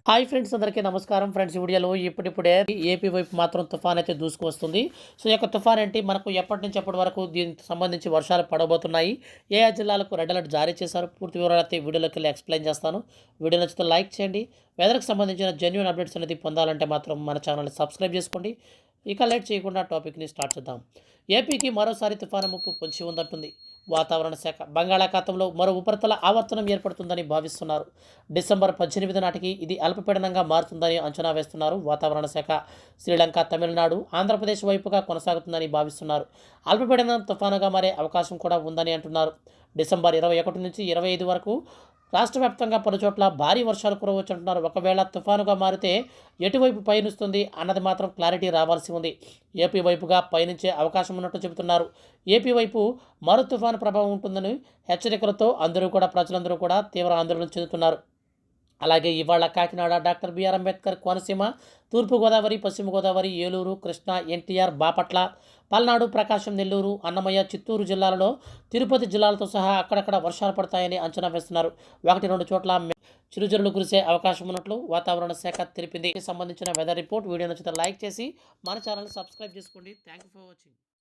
Hi friends, అందరికీ నమస్కారం. Friends, ఈ వీడియోలో ఇప్పుడిప్పుడే ఏపీ వైపు మాత్రం తుఫాన్ అయితే దూసుకువస్తుంది. సో ఈ యొక్క తుఫాన్ ఏంటి, మనకు ఎప్పటి నుంచి ఎప్పటి వరకు దీనికి సంబంధించి వర్షాలు పడబోతున్నాయి, ఏ ఏ జిల్లాలకు రెడ్ అలర్ట్ జారీ చేశారు, పూర్తి వివరాలు అయితే వీడియోలోకి వెళ్ళి ఎక్స్ప్లెయిన్ చేస్తాను. వీడియో నచ్చితే లైక్ చేయండి. వెదర్కి సంబంధించిన జెన్యూన్ అప్డేట్స్ అనేది పొందాలంటే మాత్రం మన ఛానల్ని సబ్స్క్రైబ్ చేసుకోండి. ఇక లేట్ చేయకుండా టాపిక్ని స్టార్ట్ చేద్దాం. ఏపీకి మరోసారి తుఫాను ముప్పు పొంచి ఉందంటుంది వాతావరణ శాఖ. బంగాళాఖాతంలో మరో ఉపరితల ఆవర్తనం ఏర్పడుతుందని భావిస్తున్నారు. డిసెంబర్ 18 నాటికి ఇది అల్పపీడనంగా మారుతుందని అంచనా వేస్తున్నారు వాతావరణ శాఖ. శ్రీలంక, తమిళనాడు, ఆంధ్రప్రదేశ్ వైపుగా కొనసాగుతుందని భావిస్తున్నారు. అల్పపీడనం తుఫానుగా మారే అవకాశం కూడా ఉందని అంటున్నారు. డిసెంబర్ 21 నుంచి 25 వరకు రాష్ట్ర వ్యాప్తంగా పలుచోట్ల భారీ వర్షాలు కురవచ్చంటున్నారు. ఒకవేళ తుఫానుగా మారితే ఎటువైపు పయనిస్తుంది అన్నది మాత్రం క్లారిటీ రావాల్సి ఉంది. ఏపీ వైపుగా పయనించే అవకాశం ఉన్నట్టు చెబుతున్నారు. ఏపీ వైపు మరో తుఫాను ప్రభావం ఉంటుందని హెచ్చరికలతో ప్రజలందరూ కూడా తీవ్ర ఆందోళన చెందుతున్నారు. అలాగే ఇవాళ కాకినాడ, డాక్టర్ బిఆర్ అంబేద్కర్ కోనసీమ, తూర్పుగోదావరి, పశ్చిమ గోదావరి, ఏలూరు, కృష్ణా, ఎన్టీఆర్, బాపట్ల, పల్నాడు, ప్రకాశం, నెల్లూరు, అన్నమయ్య, చిత్తూరు జిల్లాలలో, తిరుపతి జిల్లాలతో సహా అక్కడక్కడ వర్షాలు పడతాయని అంచనా వేస్తున్నారు. 1-2 చోట్ల చిరుజల్లులు కురిసే అవకాశం ఉన్నట్లు వాతావరణ శాఖ తెలిపింది. సంబంధించిన వెదర్ రిపోర్ట్ వీడియో నచ్చితే లైక్ చేసి మన ఛానల్ సబ్స్క్రైబ్ చేసుకోండి. Thank you for watching.